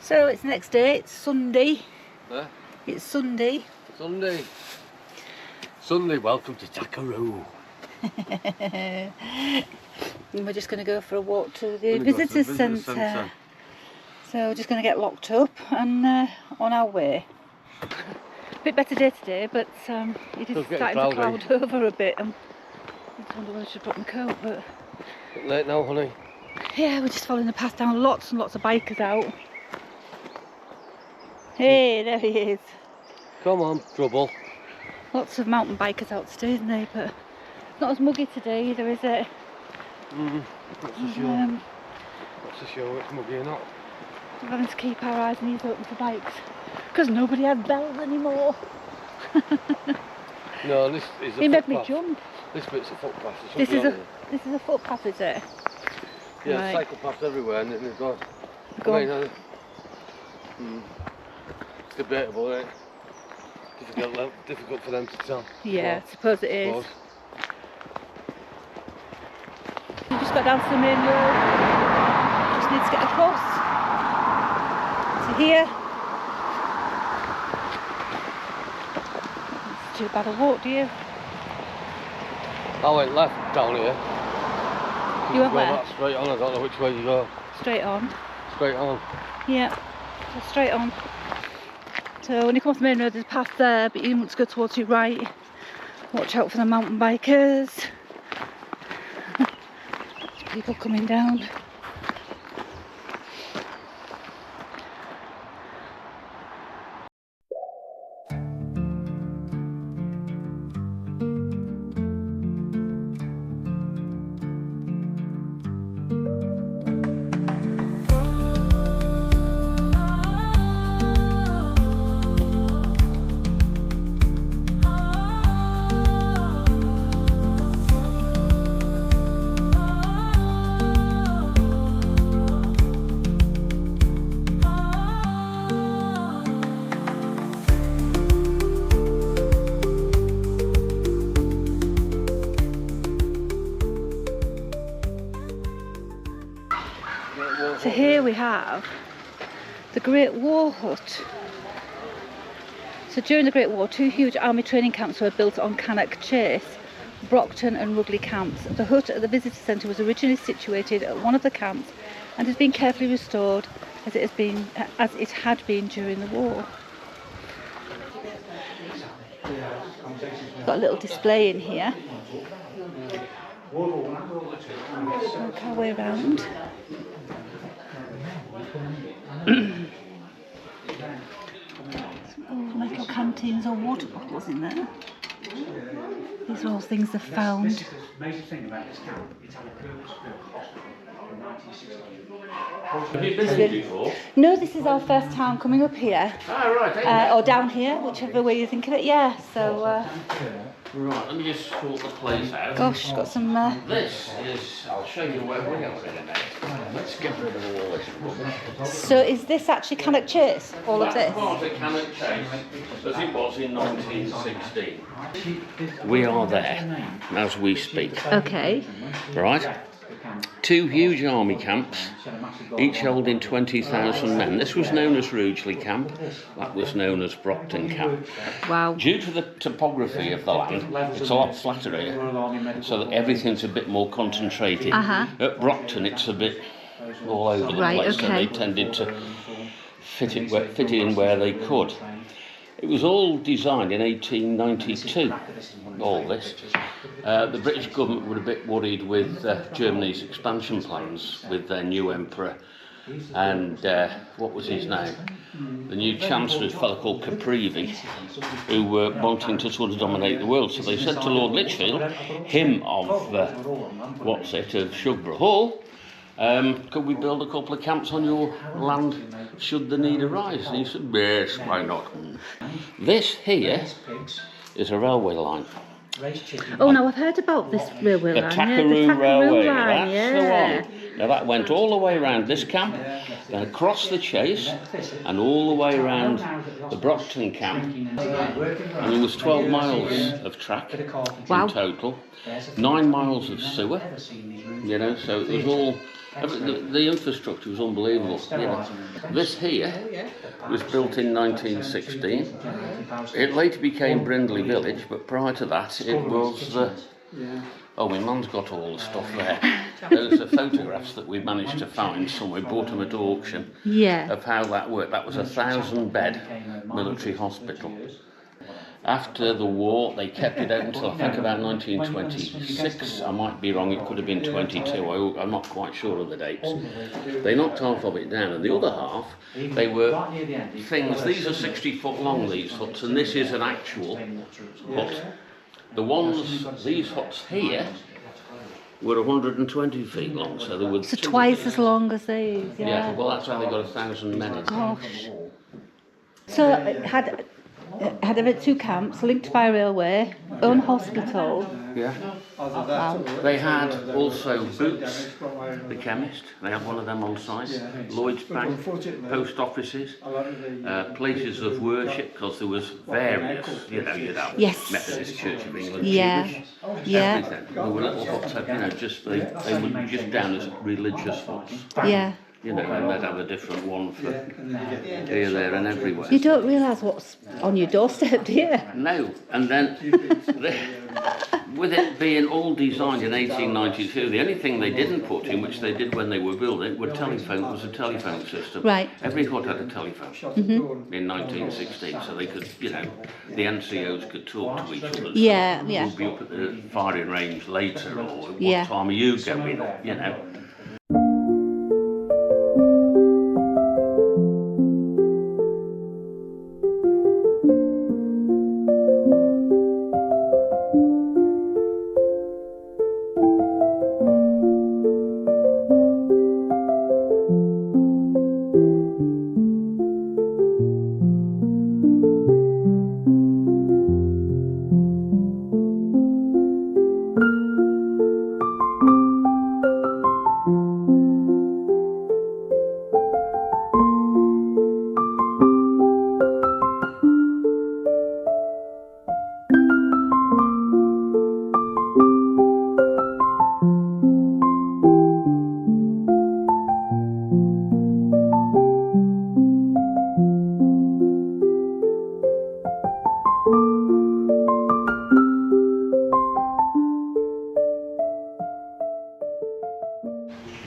So it's the next day, it's Sunday. Huh? It's Sunday. Sunday, welcome to Takaroo. And we're just going to go for a walk to the visitors centre. So we're just going to get locked up and on our way. A bit better day today, but it is starting to cloud over a bit. I wonder whether I should put my coat, but... Bit late now, honey. Yeah, we're just following the path down. Lots and lots of bikers out. Hey, there he is. Come on, trouble. Lots of mountain bikers out today, isn't there? But not as muggy today either, is it? That's for sure. That's for sure, it's muggy or not. We're having to keep our eyes and ears open for bikes because nobody has bells anymore. No, this is a He made footpath. me jump. This bit's a footpath. This is a footpath, is it? Yeah, right. Cycle paths everywhere, and then they've got. It's debatable, isn't it? Difficult for them to tell. Yeah, I suppose it is. Suppose. We just got down to the main road. Just need to get across to here. It's too bad a walk, do you? I went left down here. You went go where? That straight on, I don't know which way you go. Straight on. Straight on. Yeah, just straight on. So when you come off the main road, there's a path there, but you want to go towards your right. Watch out for the mountain bikers. There's people coming down. So here we have the Great War Hut. So during the Great War, two huge army training camps were built on Cannock Chase, Brockton and Rugley camps. The hut at the visitor centre was originally situated at one of the camps and has been carefully restored as it had been during the war. Got a little display in here. Work our way around. Old metal canteens or water bottles in there. These are all things they've found. The major thing about this camp, it's had a purpose-built hospital in 1916. Have you been here before? No, this is our first time coming up here. Ah, right. Or down here, whichever way you think of it, yeah. So, Right, let me just sort the place out. gosh, got some... This is, I'll show you where we are in a minute. Let's get rid of all this rubbish. So is this actually Cannock Chase, all of this? That's part of Cannock Chase, as it was in 1916. We are there, as we speak. Okay. Right? Two huge army camps, each holding 20,000 men. This was known as Rugeley Camp, that was known as Brockton Camp. Wow. Due to the topography of the land, it's a lot flatter here, so that everything's a bit more concentrated. At Brockton, it's a bit all over the place, so they tended to fit it in where they could. It was all designed in 1892, all this. The British government were a bit worried with Germany's expansion plans with their new emperor and what was his name? The new chancellor, a fellow called Caprivi, who were wanting to sort of dominate the world. So they said to Lord Lichfield, him of of Shugborough Hall, could we build a couple of camps on your land should the need arise? And he said, yes, why not? This here is a railway line. Oh, now I've heard about this railway line. The Takaroo Railway, that's yeah. the one. Now that went all the way around this camp, then across the Chase, and all the way around the Brockton camp. And there was 12 miles of track in total, 9 miles of sewer, you know, so it was all The infrastructure was unbelievable. You know. This here was built in 1916. It later became Brindley Village, but prior to that it was oh, my mum's got all the stuff there. Those are photographs that we managed to find somewhere, bought them at auction, of how that worked. That was a 1,000-bed military hospital. After the war, they kept it open until I think about 1926. I might be wrong, it could have been 22. I'm not quite sure of the dates. They knocked half of it down, and the other half, they were things. These are 60 foot long, these huts, and this is an actual hut. The ones, these huts here, were 120 feet long, so they were... So twice as long as these, Yeah, well, that's why they got 1,000 men in. Gosh. So it had about 2 camps, linked by railway, own hospital. Yeah. Wow. They had also Boots, the chemist. They had one of them on site. Lloyd's Bank, post offices, places of worship, because there was various, you'd have Methodist Church of England, Jewish, everything. There were little huts, they were just down as religious huts. Yeah. And they'd have a different one for here, there and everywhere. You don't realise what's on your doorstep, do you? No, and then with it being all designed in 1892, the only thing they didn't put in, which they did when they were building, was a telephone system. Right. Every hut had a telephone in 1916, so they could, the NCOs could talk to each other. Yeah, yeah. We'll be up at the firing range later, or what time are you going,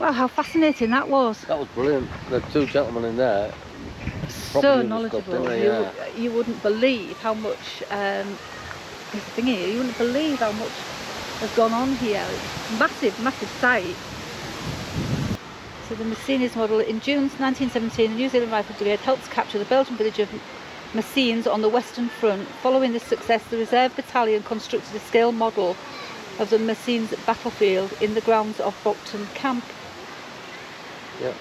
Wow, how fascinating that was. That was brilliant. The 2 gentlemen in there. So knowledgeable. You wouldn't believe how much, you wouldn't believe how much has gone on here. Massive, massive site. So the Messines model, in June 1917, the New Zealand Rifle Brigade helped capture the Belgian village of Messines on the Western Front. Following this success, the Reserve Battalion constructed a scale model of the Messines battlefield in the grounds of Brockton Camp. Yep.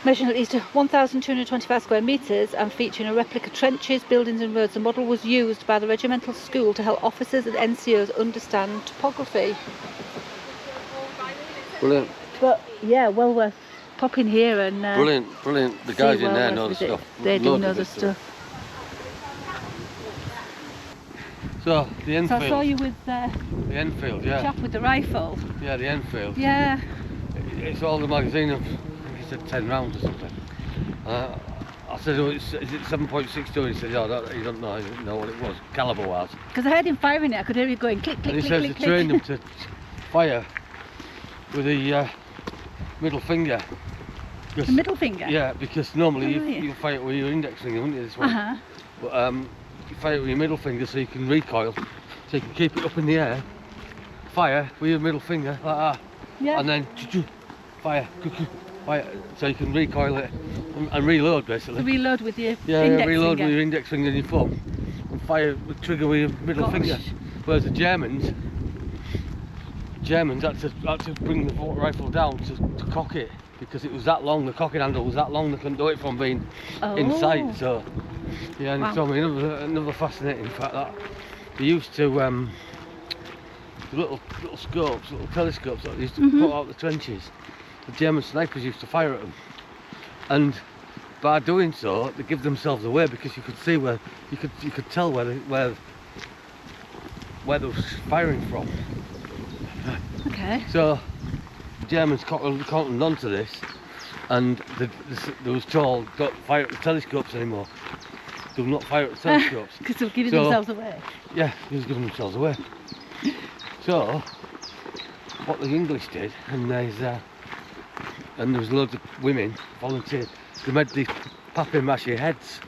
Measuring at least 1,225 square metres and featuring a replica trenches, buildings and roads, the model was used by the regimental school to help officers and NCOs understand topography. Brilliant. But yeah, well worth popping here and brilliant. The guys in there know the stuff. They do know the stuff. So the Enfield. So I saw you with the Enfield, the chap with the rifle. Yeah, the Enfield. Yeah. It's all the magazine of, he said 10 rounds or something. I said, oh, is it 7.62? He said, oh, he don't know. He didn't know what it was, calibre wise. Because I heard him firing it. I could hear him going click, click, and he click, says click, they trained click. them to fire with the middle finger. The middle finger? Yeah, because normally you fire it with your index finger, wouldn't you, this way? But you fire it with your middle finger so you can recoil, so you can keep it up in the air, fire with your middle finger like that, and then fire, so you can recoil it and reload basically. So reload with your index reload finger. with your index finger and your thumb, and fire with trigger with your middle finger. Whereas the Germans had to bring the rifle down to cock it, because it was that long, the cocking handle was that long, they couldn't do it from being in sight. So yeah, and he told me another fascinating fact, that they used to the little scopes, little telescopes that they used to put out the trenches. The German snipers used to fire at them, and by doing so, they give themselves away, because you could see where you could tell where they were firing from. Okay. So Germans cottoned onto this, and they was told, don't fire at the telescopes anymore. Do not fire at the telescopes. Because they were giving themselves away. Yeah, they was giving themselves away. So, what the English did, and there was loads of women volunteered. They made these papier-mâché heads,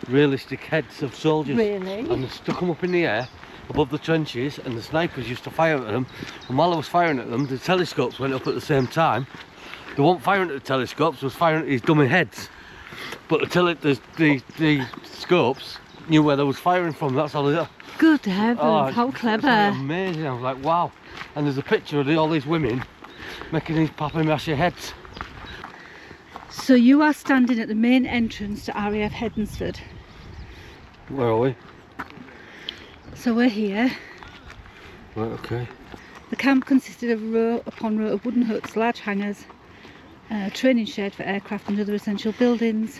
realistic heads of soldiers. Really? And they stuck them up in the air above the trenches, and the snipers used to fire at them. And while I was firing at them, the telescopes went up at the same time. They weren't firing at the telescopes, they was firing at these dummy heads. But the scopes knew where they was firing from. That's how they did. Good heavens, how It's clever. like amazing. I was like, wow. And there's a picture of all these women making these papier-mâché heads. So you are standing at the main entrance to RAF Hednesford. Where are we? So we're here. Right, okay. The camp consisted of row upon row of wooden huts, large hangars, a training shed for aircraft and other essential buildings.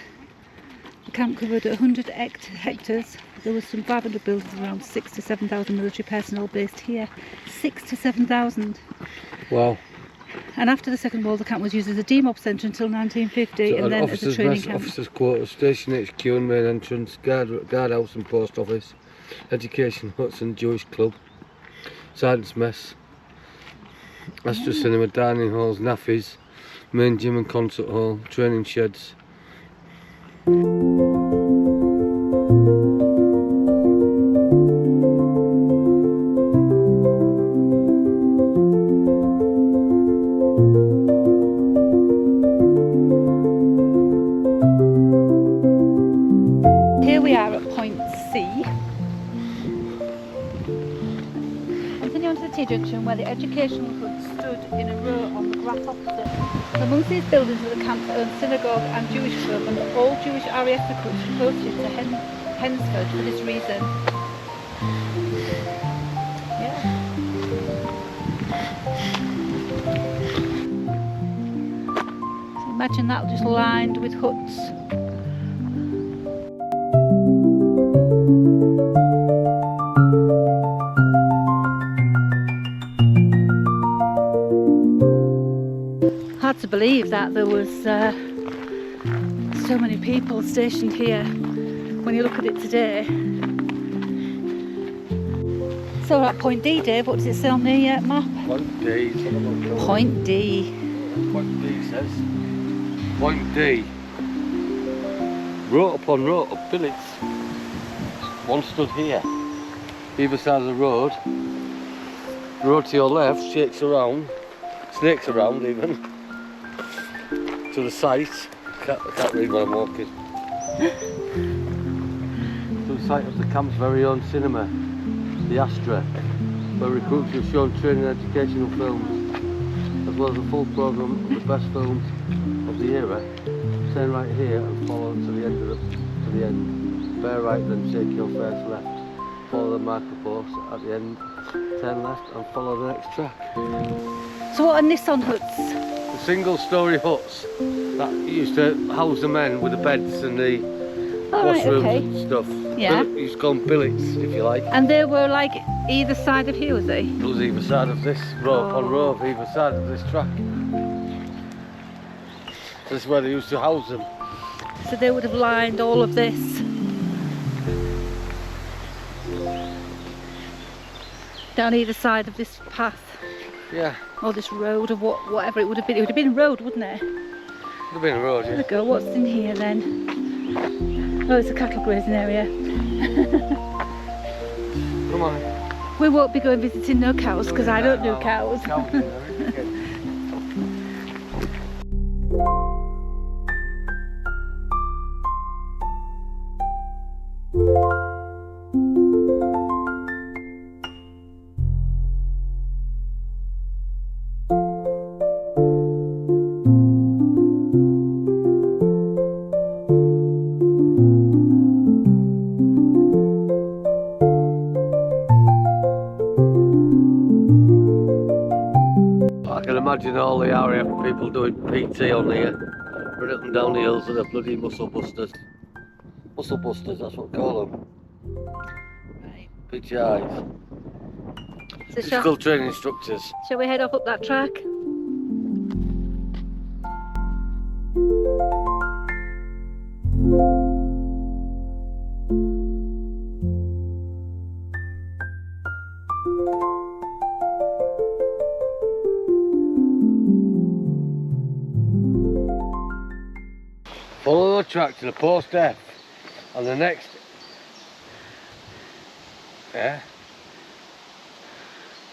The camp covered 100 hectares. There was some 500 buildings, around 6,000 to 7,000 military personnel based here. 6,000 to 7,000. Wow. And after the Second World, the camp was used as a demob centre until 1950, and then as a training camp. Officers' quarters, station HQ and main entrance, guardhouse and post office, education huts and Jewish club, sergeant's mess, Astra cinema, dining halls, naffies, main gym and concert hall, training sheds. Here we are at point C. Continue on to the T-junction where the educational hut stood in a row on the grass opposite. Amongst these buildings are the camp's own synagogue and Jewish club, and all Jewish RAF recruits were posted to Hednesford for this reason. Yeah. So imagine that just lined with huts. Hard to believe that there was so many people stationed here when you look at it today. So we're at point D, Dave. What does it say on the map? Point D. Point D. Point D says. Point D. Row upon row of billets. One stood here. Either side of the road. The road to your left shakes around. Snakes around even. To the site. I can't read when I'm walking. To the site of the camp's very own cinema, the Astra, where recruits were shown training and educational films, as well as a full programme of the best films of the era. Turn right here and follow to the end. Bear right, then shake your face left. Follow the marker post at the end. Turn left and follow the next track. So what are Nissan huts? The single-storey huts that used to house the men with the beds and the washrooms and stuff. Yeah. You used to call them billets, if you like. And they were like either side of here, was they? It was either side of this, row upon row of either side of this track. This is where they used to house them. So they would have lined all of this. Down either side of this path. Yeah. Or this road, or whatever it would have been. It would have been a road, wouldn't it? Would have been a road, There yeah. we go. What's in here then? Oh, it's a cattle grazing area. Come on. We won't be going visiting no cows because I don't do cows. Cows in there. I can imagine all the RAF people doing PT on here, running up and down the hills with the bloody muscle busters. Muscle busters, that's what we call them. Right. PTIs. So Physical training instructors. shall we head off up that track? Follow the track to the post F and the next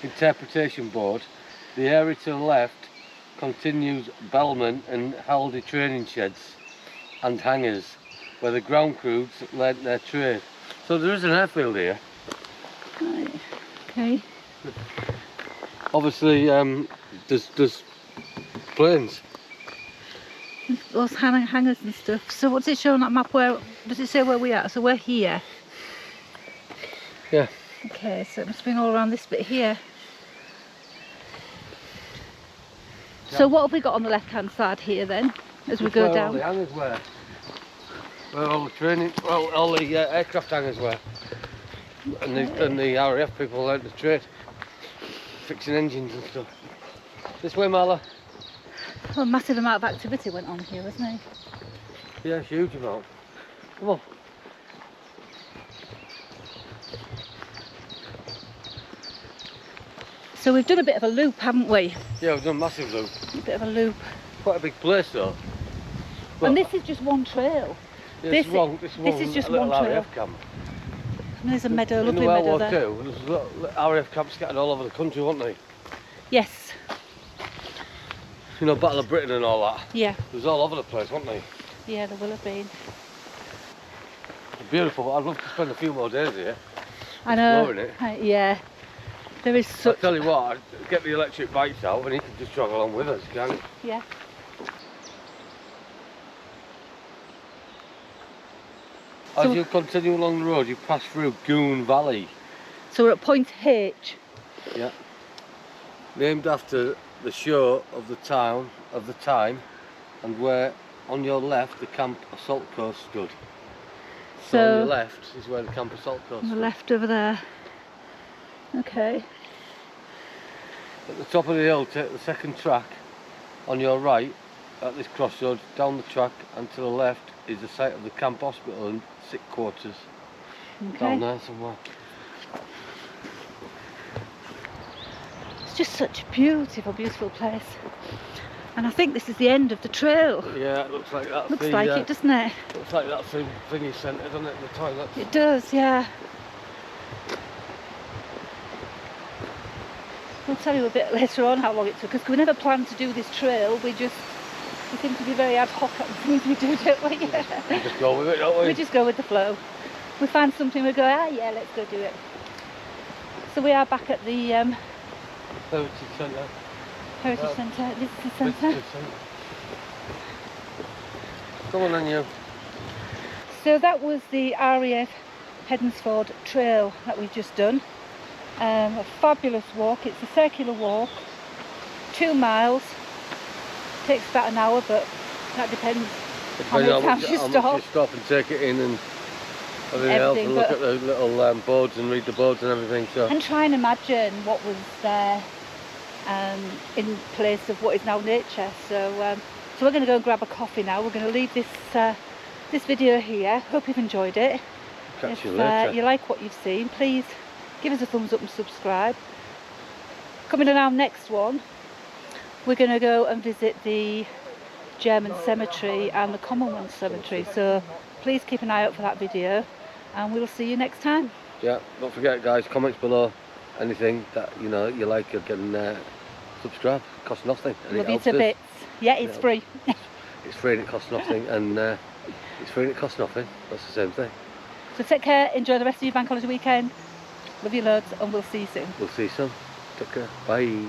interpretation board. The area to the left continues Bellman and Haldy training sheds and hangars where the ground crews led their trade. So there is an airfield here. Right. Okay. Obviously there's planes. Those hangars and stuff. So what's it show on that map? Where does it say where we are? So we're here. Yeah. Okay, so it must have been all around this bit here. So what have we got on the left hand side here then, as we go down? All the hangars were. Where all the training, well, all the aircraft hangars were. And the RAF people learned the trade, fixing engines and stuff. This way, Marla. Well, a massive amount of activity went on here, wasn't it? Yeah, huge amount. Come on. So we've done a bit of a loop, haven't we? Yeah, we've done a massive loop. A bit of a loop. Quite a big place though. But and this is just one trail. yeah, this is just little one trail. RAF camp. And there's a meadow, In lovely the World meadow War there. II, there was RAF camps scattered all over the country, weren't they? Yes. You know, Battle of Britain and all that. Yeah. It was all over the place, weren't they? Yeah, there will have been. Beautiful, but I'd love to spend a few more days here. I know. Exploring it. Yeah. There is I'll such. tell you what, I'd get the electric bikes out and you can just jog along with us, can't you? Yeah. As So- you continue along the road, you pass through Goon Valley. So we're at point H. Yeah. Named after the show of the time, and where on your left the Camp Assault Coast stood. So on your So left is where the Camp Assault Coast on the stood. left over there. Okay. At the top of the hill, take the second track. On your right, at this crossroads, down the track and to the left is the site of the camp hospital and sick quarters. Okay. Down there somewhere. It's just such a beautiful, beautiful place. And I think this is the end of the trail. Yeah, it looks like that's Looks the, like it, doesn't it? looks like that's the thingy centre, doesn't it? The toilets. It does, yeah. We'll tell you a bit later on how long it took us, because we never planned to do this trail. We seem to be very ad hoc at the things we do, don't we? We just go with it, don't we? We just go with the flow. We find something, we go, yeah, let's go do it. So we are back at the Heritage Centre. Heritage Centre, Visitor Centre. Visitor Centre. Come on then, you. So that was the RAF Hednesford Trail that we've just done. A fabulous walk. It's a circular walk, 2 miles. Takes about an hour, but that depends how many times you How much stop. you stop and take it in and everything else, and look at the little boards and read the boards and everything. So And try and imagine what was there in place of what is now nature. So we're going to go and grab a coffee now. We're going to leave this video here. Hope you've enjoyed it. catch you If later. you like what you've seen, please give us a thumbs up and subscribe. Coming on our next one, we're going to go and visit the German cemetery and the Commonwealth cemetery. So please keep an eye out for that video, and we'll see you next time. Yeah, don't forget, guys, comments below. Anything that you like, you can subscribe. Costs nothing. And it Love you helps to us. bits. Yeah, it's Yeah. free. It's free and it costs nothing, and it's free and it costs nothing. That's the same thing. So take care, enjoy the rest of your bank holiday weekend. Love you loads, and we'll see you soon. We'll see you soon. Take care. Bye.